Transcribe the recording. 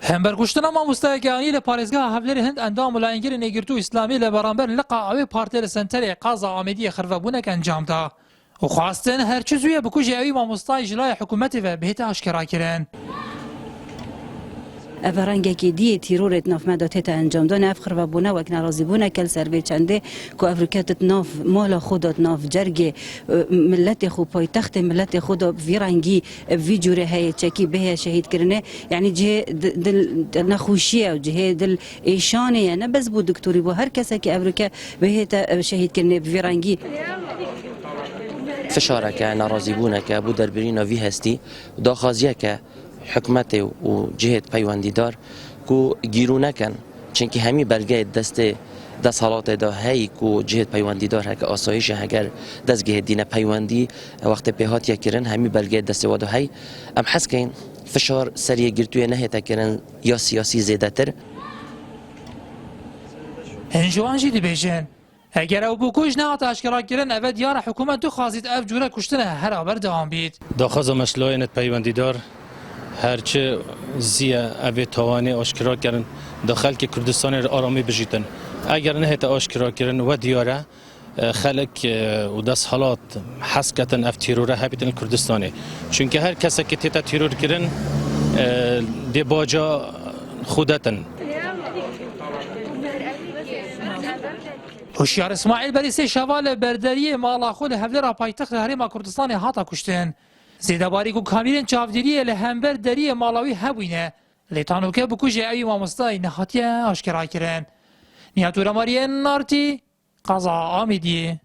هم برگشتن ما مستقیانی لپارێزگا هەولێری هەند ئەندام وڵایەنگیری نێگرتووی ئیسلامی لە بەرامبەر لقا ئەوەی پارتیە لە سەنتەرێ قازا ئامێدیە خرڤەبوونەکە ئەنجامدا و خواستن هەرچی زوویە بکوژی ئەوی مامۆستای ژلای حکوومەتیڤە بهێتە ئاشکراکردن. افرنگی دی تیرورت ناف مدت انجام دادن افخر و بونه و ناراضی بونه کل سروی چنده که افریقیات ناف مال خودت ناف جرگ ملت خو پایتخت ملت خود ویرانگی وی جوره های چکی به شهید کرنه یعنی جه دل نخوشیه و جه دل ایشانه یعنی بس بود دکتوری با هر کسی که افریقا به شهید کرنه ویرانگی فشارك ناراضي بونك ابو دربرين وی هستی داخازیه حکومت و جهت پیوندیدار کو گیرو نکن چونکه همی بلگه دست حالات دا هی کو جهت پیوندیدار هک آسایش هگر دستگاه دین پیوندی وقت پیهات یکرن همی بلگه دست وادو هی ام حس کن فشار سریع گرتوی نه تکرن یا سیاسی زیاده تر هنجوان جی دبیجن اگر او بکوش نه آشکارا کردن اوه دیار حکومت تو خواستید اف جوره کشتنه هر آور دوام بید داخاز مشلوینت پیوندیدار هرچه زیه اوه توانی آشکارا کردن داخل که کردستان آرامی بجیتن اگر نه تا آشکارا کردن و دیاره خلق و دست حالات حس کردن اف تیروره هبیتن کردستانی چونکه هر کسی که تیتا تیرور کردن دی باجا خودتن. هوشیار اسماعیل بریسی شوال بردری مالا خود هەولێرا پایتەخت هەرێما کوردستانی هاتا کوشتن زێدەباری و کامیرên çavdêriyê li hember deriyê malawî hebûne lê tanûke bikujê evî mamostayî nehatiye aşkera kirin. Nihat Ûremariyên Nartî, Qaza Amêdiyê.